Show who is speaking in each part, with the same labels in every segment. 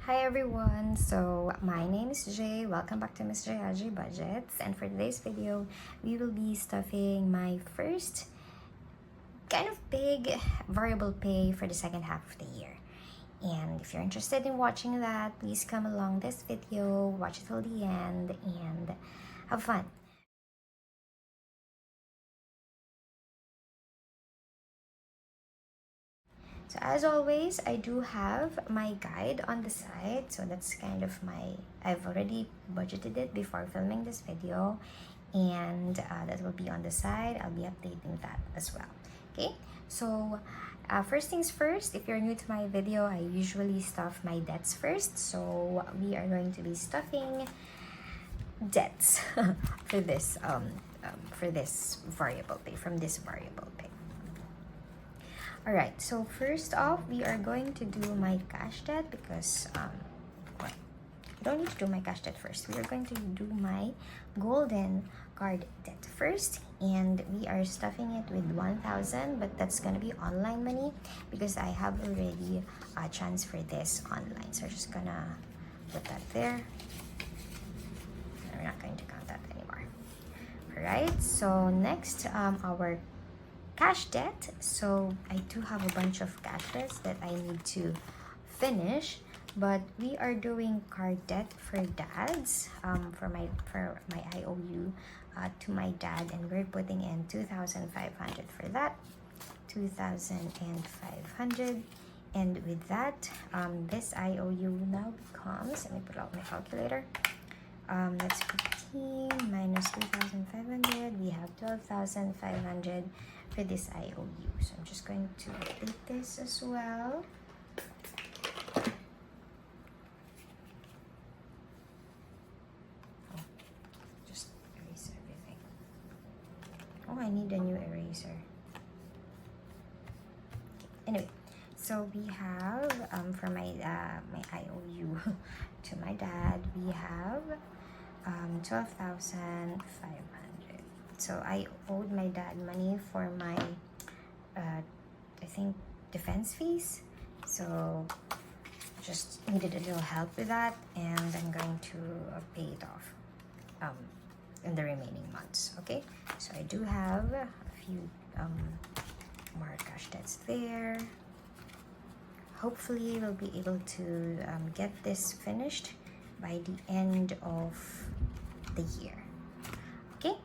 Speaker 1: Hi everyone, so my name is Jay. Welcome back to msjagiebudgets, and for today's video we will be stuffing my first kind of big variable pay for the second half of the year. And if you're interested in watching that, please come along this video, watch it till the end, and have fun. So as always, I do have my guide on the side. So that's kind of I've already budgeted it before filming this video, and that will be on the side. I'll be updating that as well. Okay, so first things first, if you're new to my video, I usually stuff my debts first. So we are going to be stuffing debts for this variable pay, from this variable pay. Alright, so first off, we are going to do my cash debt because, well, I don't need to do my cash debt first. We are going to do my golden card debt first, and we are stuffing it with 1,000, but that's gonna be online money because I have already transferred this online. So I'm just gonna put that there. We're not going to count that anymore. Alright, so next, our cash debt. So I do have a bunch of cash debts that I need to finish, but we are doing card debt for dads, for my IOU to my dad, and we're putting in 2,500 for that. 2,500, and with that, this IOU now becomes, let me put out my calculator. That's 15 minus 2,500. We have 12,500 for this IOU. So I'm just going to update this as well. Oh, just erase everything. Oh, I need a new eraser. Anyway, so we have for my IOU to my dad, we have 12,500. So I owed my dad money for my I think defense fees, so just needed a little help with that, and I'm going to pay it off in the remaining months. Okay, so I do have a few more cash debts there. Hopefully we'll be able to get this finished by the end of the year. Okay,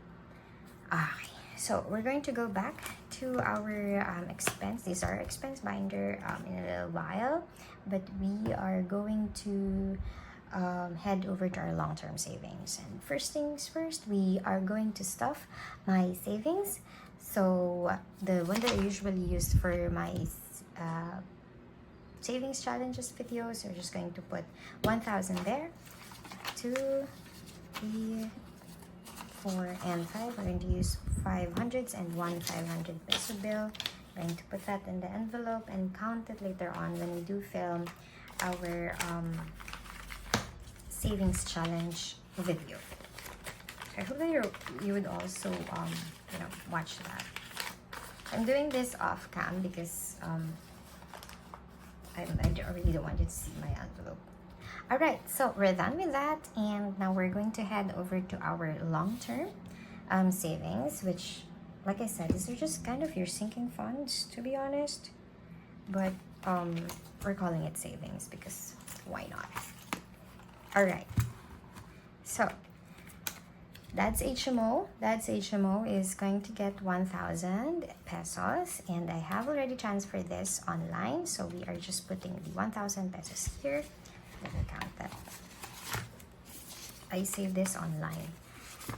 Speaker 1: so we're going to go back to our expense. These are expense binder in a little while, but we are going to head over to our long-term savings. And first things first, we are going to stuff my savings. So the one that I usually use for my savings challenges videos, we're just going to put 1,000 there. 2, 3, 4, and 5. We're going to use 500s and one 500 peso bill. We're going to put that in the envelope and count it later on when we do film our savings challenge video. So I hope that you would also watch that. I'm doing this off cam because I really don't want you to see my envelope. Alright, so we're done with that, and now we're going to head over to our long-term savings, which, like I said, these are just kind of your sinking funds, to be honest. But we're calling it savings because why not? Alright, so Dad's HMO is going to get 1,000 pesos, and I have already transferred this online, so we are just putting the 1,000 pesos here. Let me count that. I saved this online.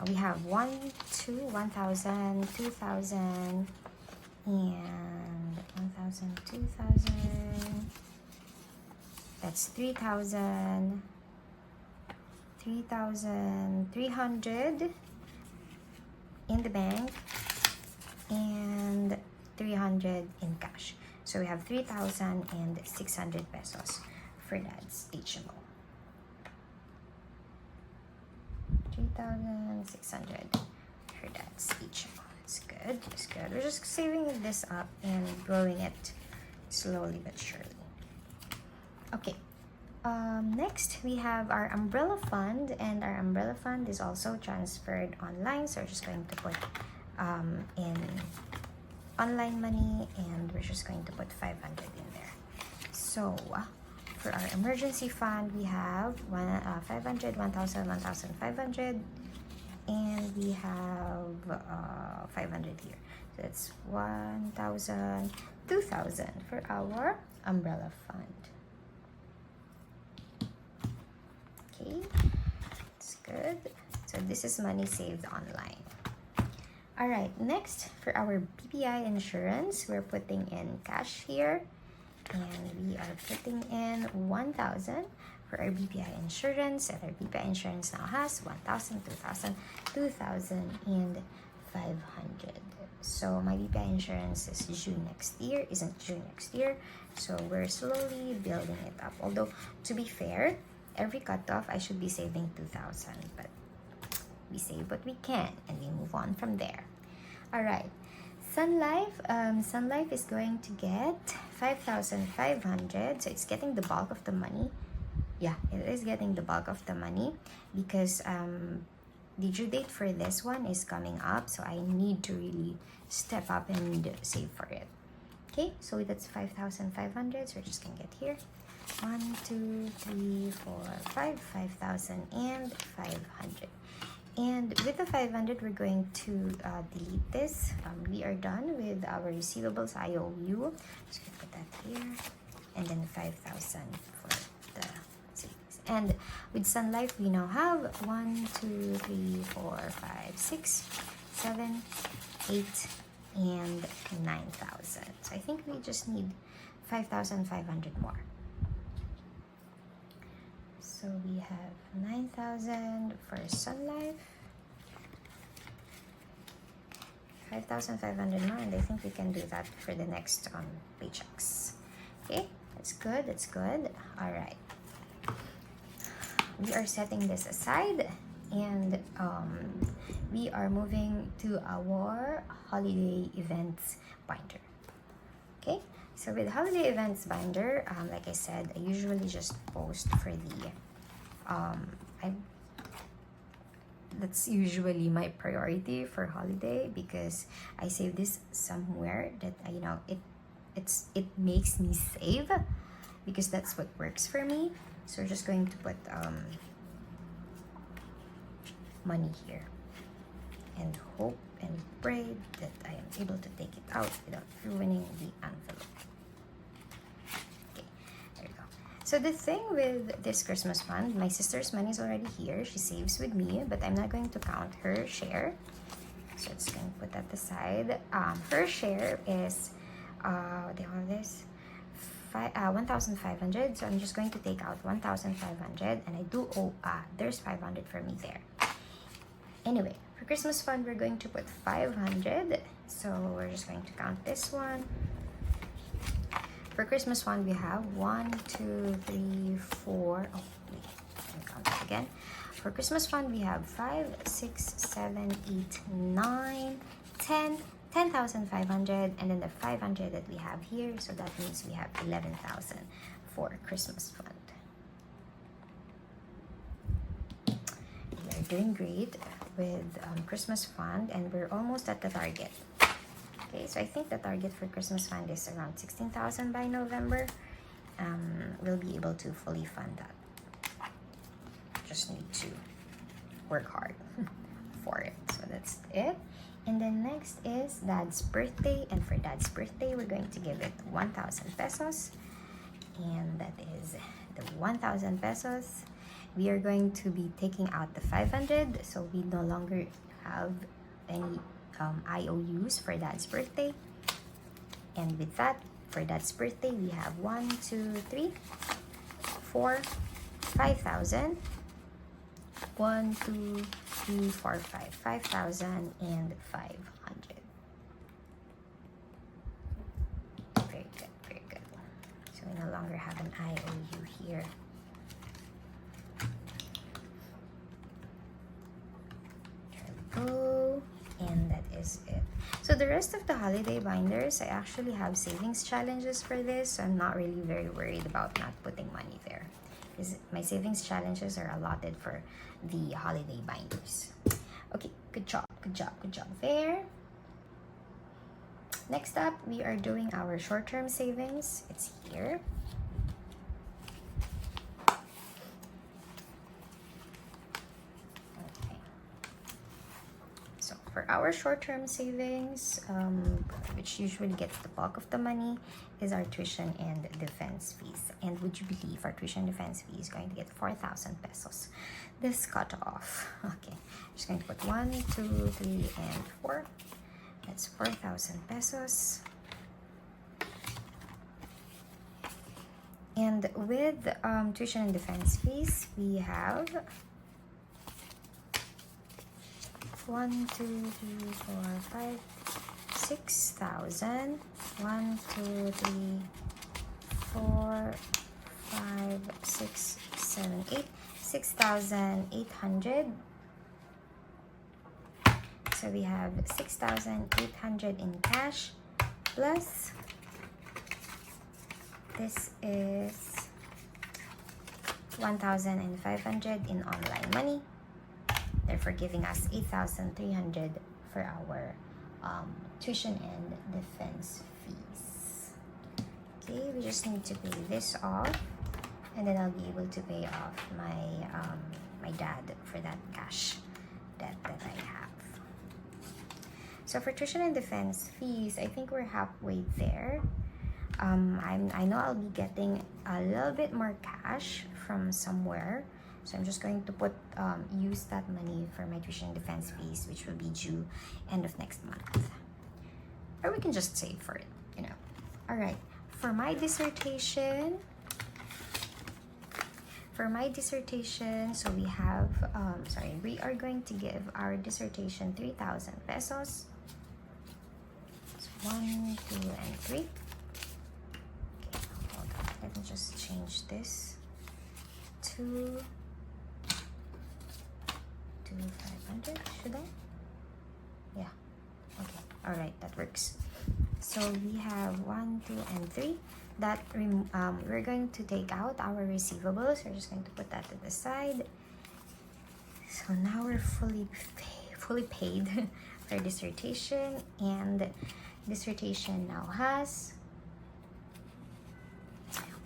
Speaker 1: We have 1,000, 2,000, and 1,000, 2,000. That's 3,000, 3,300 in the bank, and 300 in cash. So we have 3,600 pesos for Dad's HMO. 3,600 for Dad's HMO. That's good. That's good. We're just saving this up and growing it slowly but surely. Okay, Next, we have our umbrella fund, and our umbrella fund is also transferred online. So we're just going to put in online money, and we're just going to put 500 in there. So for our emergency fund, we have 500, 1,000, 1,500, and we have 500 here. So that's 1,000, 2,000 for our umbrella fund. Okay, that's good. So this is money saved online. All right, next for our BPI insurance, we're putting in cash here, and we are putting in 1,000 for our BPI insurance, and our BPI insurance now has 1,000, 2,000, 2,000, and 500. So my BPI insurance is isn't due next year, so we're slowly building it up. Although, to be fair, every cutoff I should be saving 2,000, but we save what we can and we move on from there. All right, Sun Life is going to get 5,500, so it's getting the bulk of the money. Yeah, it is getting the bulk of the money because the due date for this one is coming up, so I need to really step up and save for it. Okay, so that's 5,500, so we're just gonna get here 1, 2, 3, 4, 5, 5,000 and 500. And with the 500, we're going to delete this. We are done with our receivables IOU. So we put that here, and then 5,000 for the savings. And with Sun Life, we now have 1, 2, 3, 4, 5, 6, 7, 8, and 9,000. So I think we just need 5,500 more. So we have 9,000 for Sun Life, 5,500 more, and I think we can do that for the next paychecks. Okay, that's good, that's good. All right, we are setting this aside, and we are moving to our holiday events binder. Okay, so with holiday events binder, like I said, I usually just post for the that's usually my priority for holiday, because I save this somewhere that it makes me save, because that's what works for me. So we're just going to put money here and hope and pray that I am able to take it out without ruining the envelope. So the thing with this Christmas fund, my sister's money is already here. She saves with me, but I'm not going to count her share. So it's going to put that aside. Her share is, what do you call this? 1,500. So I'm just going to take out 1,500, and I do owe, there's 500 for me there. Anyway, for Christmas fund, we're going to put 500. So we're just going to count this one. For Christmas fund, we have 1, 2, 3, 4. Oh, wait, let me count it again. For Christmas fund, we have 5, 6, 7, 8, 9, 10, 10,500, and then the 500 that we have here. So that means we have 11,000 for Christmas fund. We are doing great with Christmas fund, and we're almost at the target. Okay, so I think the target for Christmas fund is around 16,000 by November. We'll be able to fully fund that. Just need to work hard for it. So that's it. And then next is Dad's birthday. And for Dad's birthday, we're going to give it 1,000 pesos. And that is the 1,000 pesos. We are going to be taking out the 500. So we no longer have any IOUs for Dad's birthday. And with that, for Dad's birthday, we have 1, 2, 3, 4, 5,000. 1, 2, 3, 4, 5, 5,000 and 500. Very good, very good. So we no longer have an IOU here. There we go. And that is it. So the rest of the holiday binders, I actually have savings challenges for this, so I'm not really very worried about not putting money there. because my savings challenges are allotted for the holiday binders. Okay, good job, good job, good job there. Next up, we are doing our short-term savings. It's here. Okay. So for our short-term savings, which usually gets the bulk of the money, is our tuition and defense fees. And would you believe our tuition and defense fee is going to get 4,000 pesos? This cut off. Okay, I'm just going to put 1, 2, 3, and 4. That's 4,000 pesos. And with tuition and defense fees, we have 1, 2, 3, 4, 5, 6,000. 1, 2, 3, 4, 5, 6, 7, 8. 6,800. So we have 6,800 in cash, plus this is 1,500 in online money, therefore giving us 8,300 for our tuition and defense fees. Okay, we just need to pay this off, and then I'll be able to pay off my dad for that cash debt that I have. So for tuition and defense fees, I think we're halfway there. I know I'll be getting a little bit more cash from somewhere, so I'm just going to use that money for my tuition and defense fees, which will be due end of next month, or we can just save for it, you know. All right, for my dissertation, so we have we are going to give our dissertation 3,000 pesos. 1, 2, and 3. Okay, hold on. Let me just change this to 500. Should I? Yeah. Okay. All right. That works. So we have 1, 2, and 3. That we're going to take out our receivables. We're just going to put that to the side. So now we're fully paid for dissertation, and dissertation now has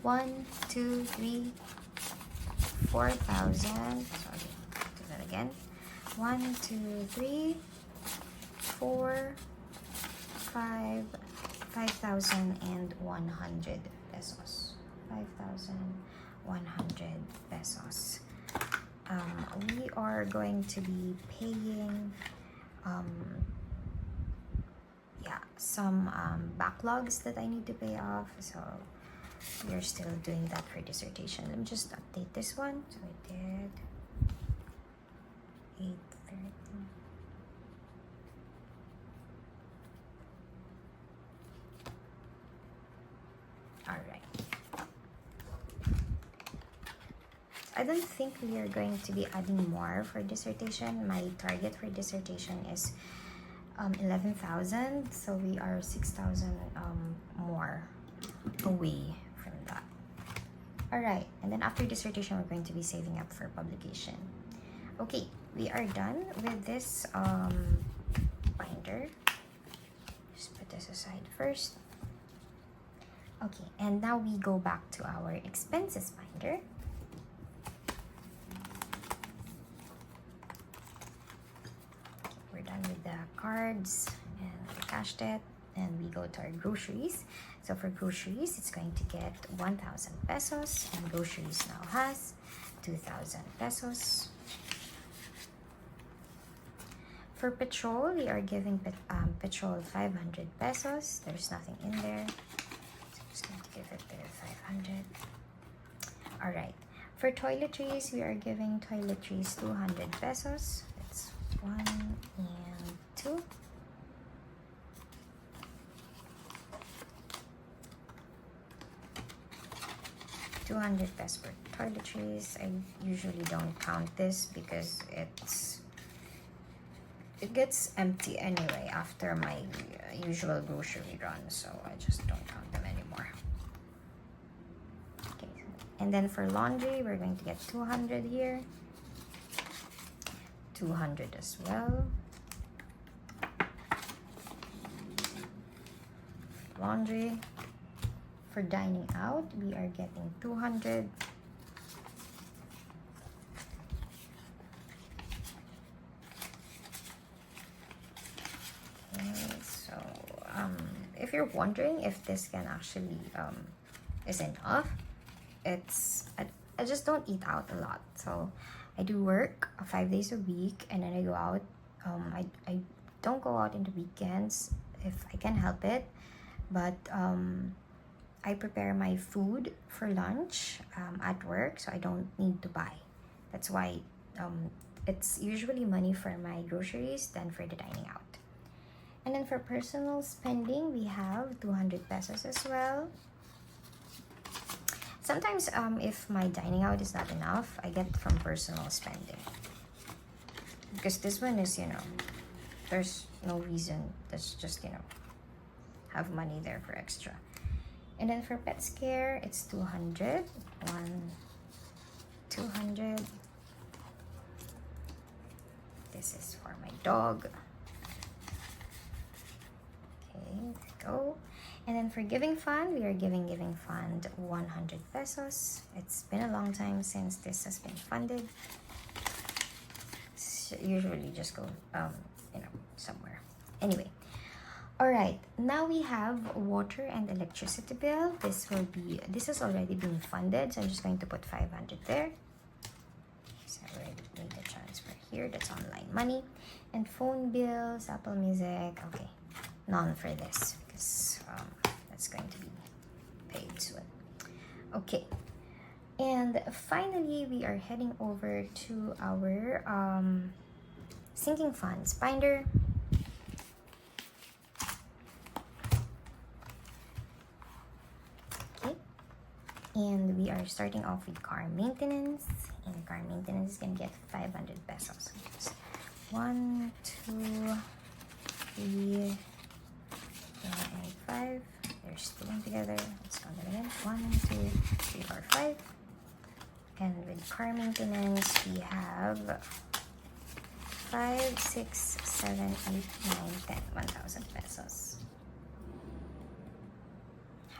Speaker 1: 1, 2, 3, 4,000. Sorry, do that again. 1, 2, 3, 4, 5, 5,100 pesos. 5,100 pesos. We are going to be paying some backlogs that I need to pay off, so we're still doing that for dissertation. Let me just update this one. So I did 830. All right. I don't think we are going to be adding more for dissertation. My target for dissertation is 11,000, so we are 6,000 more away from that. All right, and then after dissertation, we're going to be saving up for publication. Okay, we are done with this binder. Just put this aside first. Okay, and now we go back to our expenses binder. We're done with the cards and the cash debt, and we go to our groceries. So for groceries, it's going to get 1,000 pesos, and groceries now has 2,000 pesos. For petrol, we are giving petrol 500 pesos. There's nothing in there, so I'm just going to give it the 500. All right. For toiletries, we are giving toiletries 200 pesos. That's 1 and 2. $200 pesos for toiletries. I usually don't count this because it gets empty anyway after my usual grocery run, so I just don't count them anymore. Okay, And then for laundry, we're going to get 200 here. 200 as well. Laundry. For dining out, we are getting 200. Okay, so if you're wondering if this can actually is enough, I just don't eat out a lot. So I do work 5 days a week, and then I go out. I don't go out in the weekends if I can help it, but I prepare my food for lunch at work, so I don't need to buy. That's why it's usually money for my groceries than for the dining out. And then for personal spending, we have 200 pesos as well. Sometimes if my dining out is not enough, I get from personal spending. Because this one is, there's no reason. That's just, have money there for extra. And then for pets care, it's 200. 200. This is for my dog. Okay, there we go. And then for giving fund, we are giving fund 100 pesos. It's been a long time since this has been funded. So usually just go, somewhere. Anyway, all right. Now we have water and electricity bill. This has already been funded, so I'm just going to put 500 there. So I already made the transfer here. That's online money. And phone bills, Apple Music. Okay, none for this because that's going to be paid soon. Okay, and finally we are heading over to our sinking funds binder. Okay, and we are starting off with car maintenance, and car maintenance is gonna get 500 pesos. 1, 2, 3, 4, and 5. They're sticking together. Let's count them again. 1, 2, 3, 4, 5. And with car maintenance, we have 5, 6, 7, 8, 9, 10. 1,000 pesos.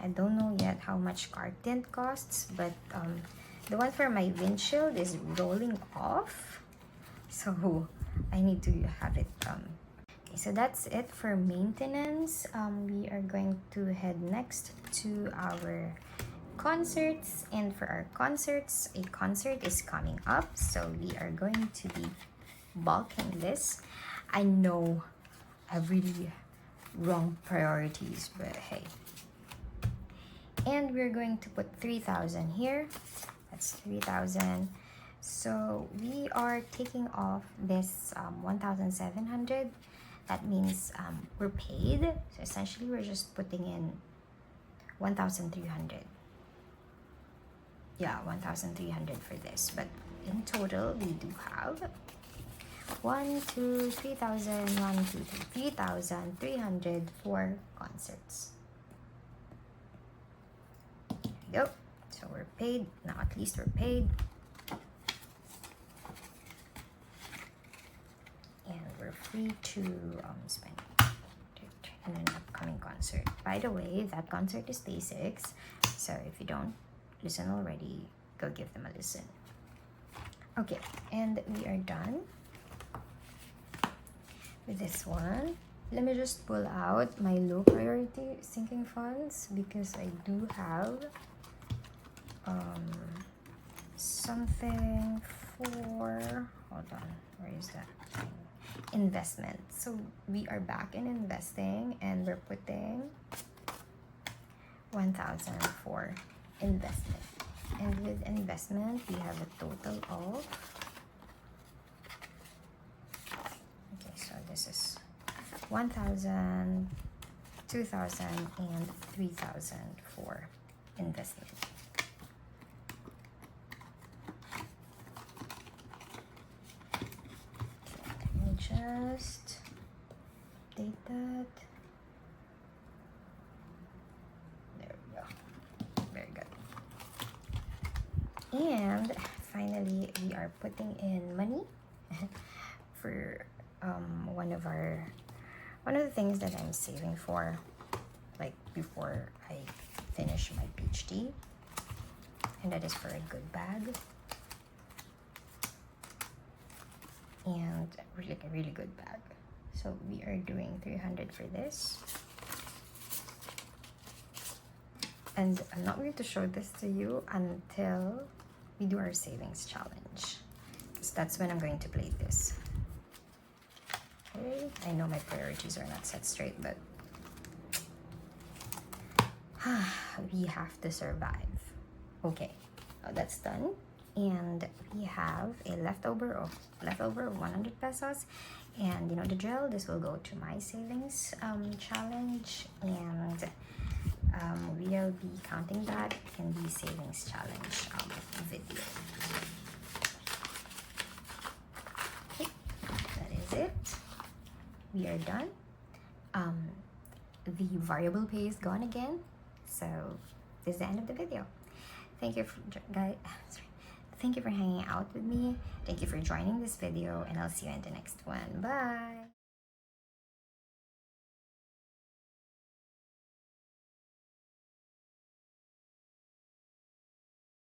Speaker 1: I don't know yet how much car tint costs, but the one for my windshield is rolling off, so I need to have it. Okay, so that's it for maintenance. We are going to head next to our concerts, and for our concerts, a concert is coming up, so we are going to be bulking this. I know I have really wrong priorities, but hey. And we're going to put 3,000 here. That's 3,000. So we are taking off this 1,700. That means we're paid. So essentially, we're just putting in 1,300. Yeah, 1,300 for this. But in total, we do have 1, 2, 3,000, 1, 2, 3, 3,300 for concerts. There we go. So we're paid. Now at least we're paid. And we're free to spend in an upcoming concert. By the way, that concert is day 6. So if you don't listen already, go give them a listen. Okay, and we are done with this one. Let me just pull out my low priority sinking funds because I do have something for, hold on, where is that thing? Investment. So we are back in investing, and we're putting 1,000 for investment. And with investment, we have a total of, okay, so this is 1,000, 2,000, and 3,000 for investment. Just update that. There we go. Very good. And finally, we are putting in money for one of the things that I'm saving for, like before I finish my PhD, and that is for a good bag, and like a really good bag. So we are doing 300 for this. And I'm not going to show this to you until we do our savings challenge, because that's when I'm going to play this. Okay, I know my priorities are not set straight, but we have to survive. Okay, that's done. And we have a leftover of 100 pesos. And you know the drill, this will go to my savings challenge, and we'll be counting that in the savings challenge video. Okay, that is it. We are done. The variable pay is gone again, so this is the end of the video. Thank you Thank you for hanging out with me. Thank you for joining this video, and I'll see you in the next one. Bye.